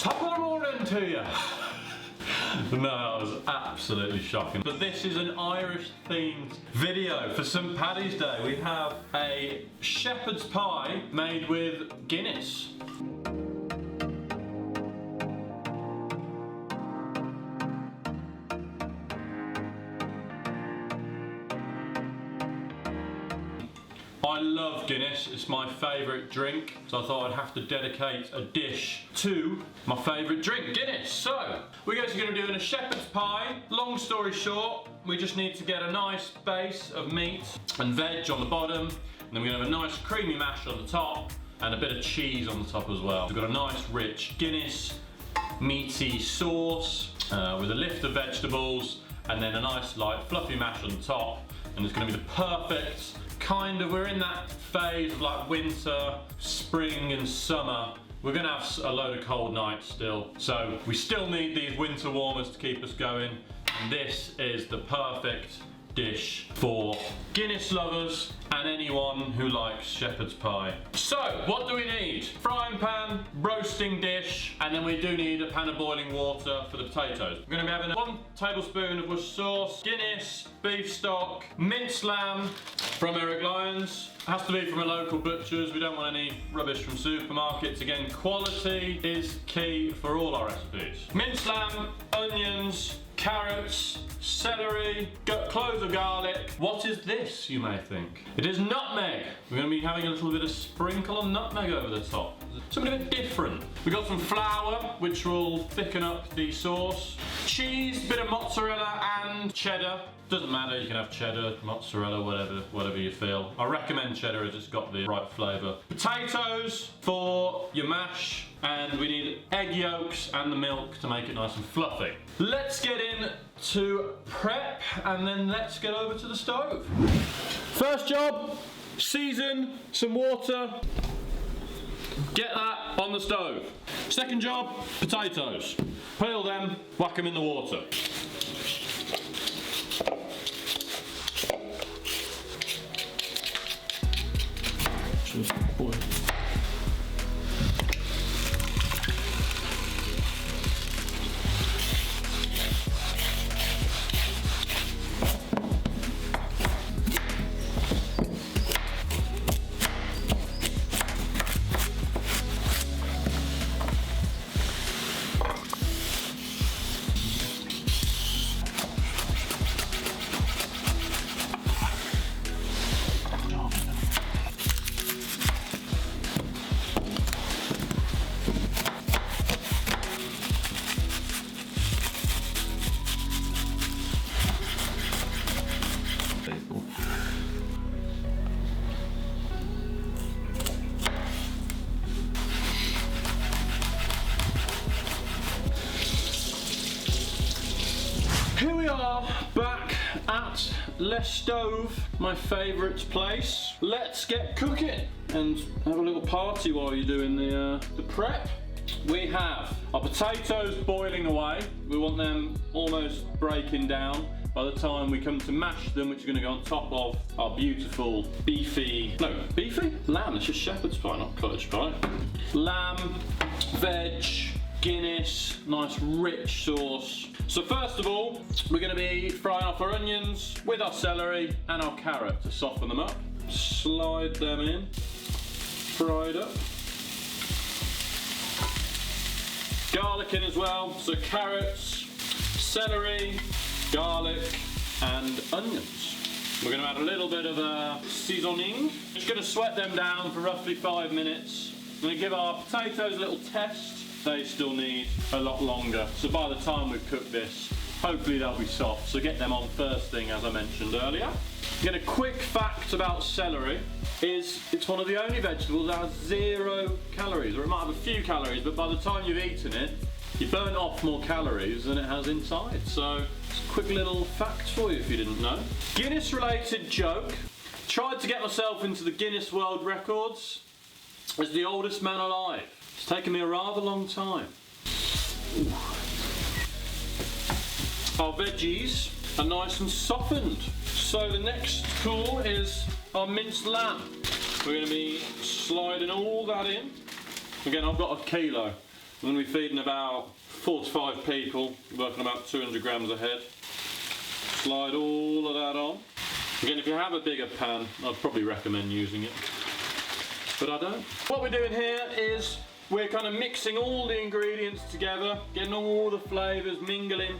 Top of the morning to you. No, that was absolutely shocking. But this is an Irish themed video. For St. Paddy's Day, we have a shepherd's pie made with Guinness. I love Guinness, it's my favourite drink, so I thought I'd have to dedicate a dish to my favourite drink, Guinness. So, we're going to be doing a shepherd's pie. Long story short, we just need to get a nice base of meat and veg on the bottom, and then we're going to have a nice creamy mash on the top, and a bit of cheese on the top as well. We've got a nice rich Guinness meaty sauce with a lift of vegetables, and then a nice light fluffy mash on the top, and it's going to be the perfect we're in that phase of like winter, spring and summer. We're gonna have a load of cold nights still. So we still need these winter warmers to keep us going. And this is the perfect dish for Guinness lovers and anyone who likes shepherd's pie. So, what do we need? Frying pan, roasting dish, and then we do need a pan of boiling water for the potatoes. We're going to be having 1 tablespoon of Worcestershire sauce, Guinness, beef stock, minced lamb from Lyons. It has to be from a local butcher's. We don't want any rubbish from supermarkets. Again, quality is key for all our recipes. Minced lamb, onions, carrots, celery, cloves of garlic. What is this, you may think? It is nutmeg. We're going to be having a little bit of sprinkle of nutmeg over the top. Something a bit different. We've got some flour, which will thicken up the sauce. Cheese, bit of mozzarella and cheddar. Doesn't matter, you can have cheddar, mozzarella, whatever you feel. I recommend cheddar as it's got the right flavour. Potatoes for your mash, and we need egg yolks and the milk to make it nice and fluffy. Let's get in to prep, and then let's get over to the stove. First job, season some water. Get that on the stove. Second job, potatoes. Peel them, whack them in the water. Just boil. Here we are, back at Les Stove, my favourite place. Let's get cooking and have a little party while you're doing the prep. We have our potatoes boiling away. We want them almost breaking down by the time we come to mash them, which is going to go on top of our beautiful beefy, lamb, it's just shepherd's pie, not cottage pie. Lamb, veg, Guinness, nice rich sauce. So first of all, we're going to be frying off our onions with our celery and our carrot to soften them up. Slide them in, fried up. Garlic in as well, so carrots, celery, garlic and onions. We're going to add a little bit of seasoning. Just going to sweat them down for roughly 5 minutes. We're going to give our potatoes a little test. They still need a lot longer, so by the time we've cooked this, hopefully they'll be soft. So get them on first thing, as I mentioned earlier. Get a quick fact about celery is it's one of the only vegetables that has 0 calories, or it might have a few calories, but by the time you've eaten it, you burn off more calories than it has inside. So it's a quick little fact for you if you didn't know. Guinness related joke. Tried to get myself into the Guinness World Records as the oldest man alive. It's taken me a rather long time. Ooh. Our veggies are nice and softened. So the next tool is our minced lamb. We're going to be sliding all that in. Again, I've got a kilo. I'm going to be feeding about 4 to 5 people, working about 200 grams a head. Slide all of that on. Again, if you have a bigger pan, I'd probably recommend using it, but I don't. What we're doing here is we're kind of mixing all the ingredients together, getting all the flavours mingling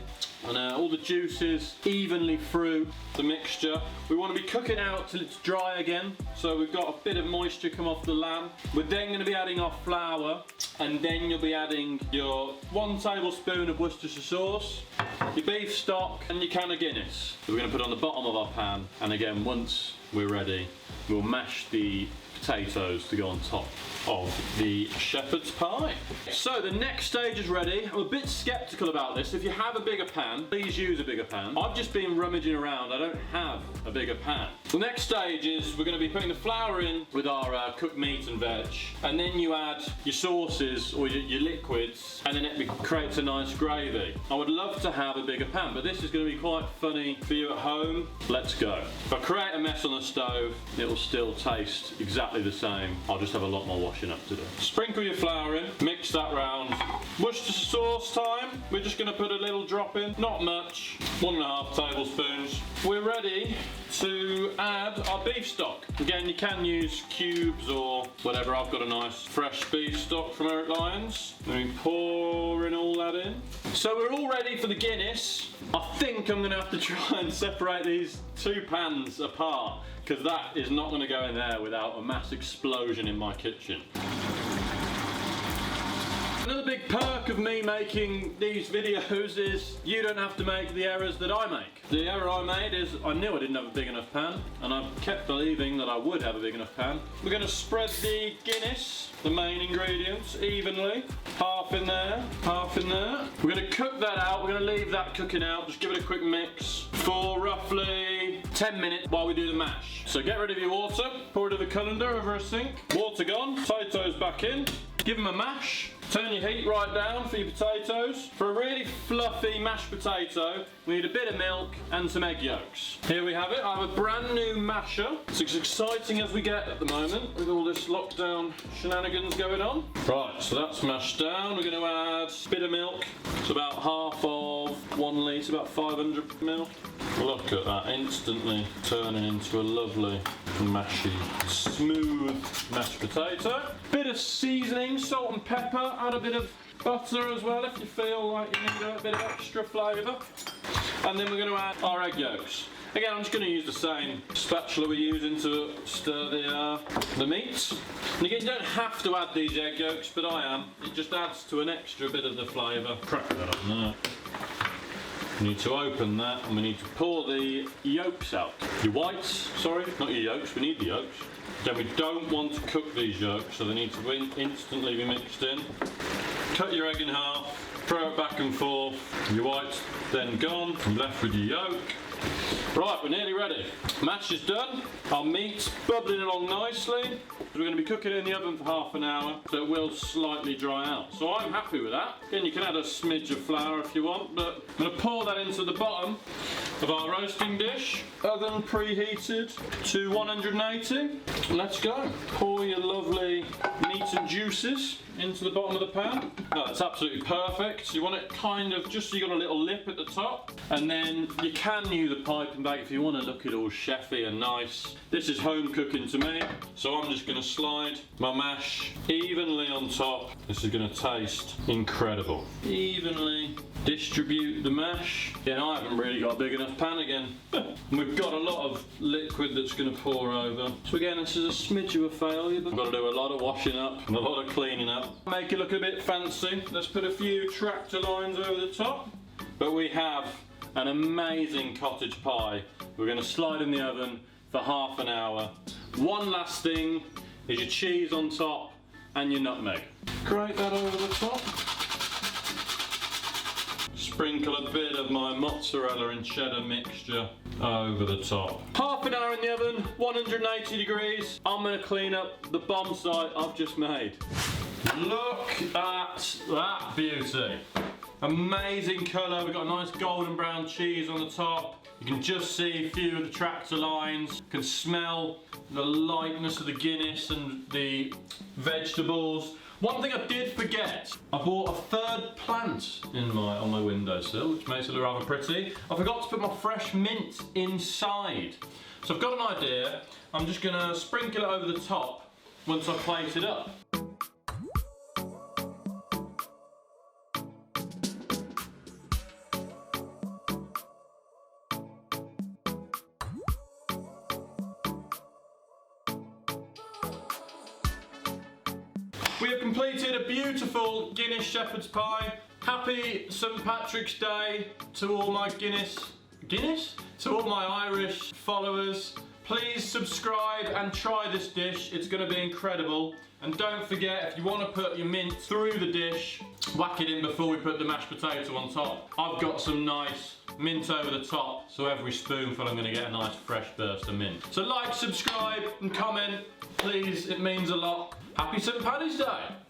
and all the juices evenly through the mixture. We want to be cooking out till it's dry again, so we've got a bit of moisture come off the lamb. We're then going to be adding our flour, and then you'll be adding your 1 tablespoon of Worcestershire sauce, your beef stock and your can of Guinness. So we're going to put on the bottom of our pan, and again, once we're ready, we'll mash the potatoes to go on top of the shepherd's pie. So the next stage is ready. I'm a bit skeptical about this. If you have a bigger pan, please use a bigger pan. I've just been rummaging around. I don't have a bigger pan. The next stage is we're going to be putting the flour in with our cooked meat and veg, and then you add your sauces or your liquids, and then it creates a nice gravy. I would love to have a bigger pan, but this is going to be quite funny for you at home. Let's go. If I create a mess on the stove, it will still taste exactly the same. I'll just have a lot more washing up to do. Sprinkle your flour in, mix that round. Worcestershire sauce time. We're just going to put a little drop in, not much, 1.5 tablespoons. We're ready to add our beef stock. Again, you can use cubes or whatever. I've got a nice fresh beef stock from Lyons. Then we pour in all that in. So we're all ready for the Guinness. I think I'm going to have to try and separate these 2 pans apart, because that is not going to go in there without a mass explosion in my kitchen. Another big perk of me making these videos is you don't have to make the errors that I make. The error I made is I knew I didn't have a big enough pan, and I kept believing that I would have a big enough pan. We're going to spread the Guinness, the main ingredients, evenly. Half in there, half in there. We're going to cook that out. We're going to leave that cooking out. Just give it a quick mix for roughly 10 minutes while we do the mash. So get rid of your water, pour it in the colander over a sink. Water gone, potatoes back in. Give them a mash. Turn your heat right down for your potatoes. For a really fluffy mashed potato, we need a bit of milk and some egg yolks. Here we have it. I have a brand new masher. It's as exciting as we get at the moment with all this lockdown shenanigans going on. Right, so that's mashed down. We're going to add a bit of milk. It's about half of 1 litre, about 500 ml. Look at that, instantly turning into a lovely, mashy, smooth mashed potato. Bit of seasoning, salt and pepper. Add a bit of butter as well if you feel like you need a bit of extra flavour. And then we're going to add our egg yolks. Again, I'm just going to use the same spatula we're using to stir the meat. And again, you don't have to add these egg yolks, but I am. It just adds to an extra bit of the flavour. Crack that up now. We need to open that, and we need to pour the yolks out. Your whites, sorry, not your yolks, we need the yolks. Then we don't want to cook these yolks, so they need to instantly be mixed in. Cut your egg in half, throw it back and forth. Your white's then gone, I'm left with your yolk. Right, we're nearly ready. Mash is done. Our meat's bubbling along nicely. We're going to be cooking it in the oven for half an hour, so it will slightly dry out. So I'm happy with that. Again, you can add a smidge of flour if you want, but I'm going to pour that into the bottom of our roasting dish. Oven preheated to 180. Let's go. Pour your lovely meat and juices into the bottom of the pan. Oh, that's absolutely perfect. So you want it kind of just so you got a little lip at the top, and then you can use a piping bag if you want to look it all chefy and nice. This is home cooking to me, so I'm just going to slide my mash evenly on top. This is going to taste incredible. Evenly distribute the mash. Again, I haven't really got a big enough pan again. We've got a lot of liquid that's going to pour over. So again, this is a smidge of a failure, but I've got to do a lot of washing up and a lot of cleaning up. Make it look a bit fancy. Let's put a few tractor lines over the top. But we have an amazing cottage pie. We're going to slide in the oven for half an hour. One last thing is your cheese on top and your nutmeg. Grate that over the top. Sprinkle a bit of my mozzarella and cheddar mixture over the top. Half an hour in the oven, 180 degrees. I'm going to clean up the bomb site I've just made. Look at that beauty. Amazing colour. We've got a nice golden brown cheese on the top. You can just see a few of the tractor lines. You can smell the lightness of the Guinness and the vegetables. One thing I did forget, I bought a third plant on my windowsill, which makes it look rather pretty. I forgot to put my fresh mint inside. So I've got an idea. I'm just gonna sprinkle it over the top once I plate it up. We have completed a beautiful Guinness shepherd's pie. Happy St. Patrick's Day to all my to all my Irish followers. Please subscribe and try this dish. It's going to be incredible. And don't forget, if you want to put your mint through the dish, whack it in before we put the mashed potato on top. I've got some nice mint over the top, so every spoonful I'm going to get a nice fresh burst of mint. So like, subscribe and comment, please, it means a lot. Happy St. Paddy's Day!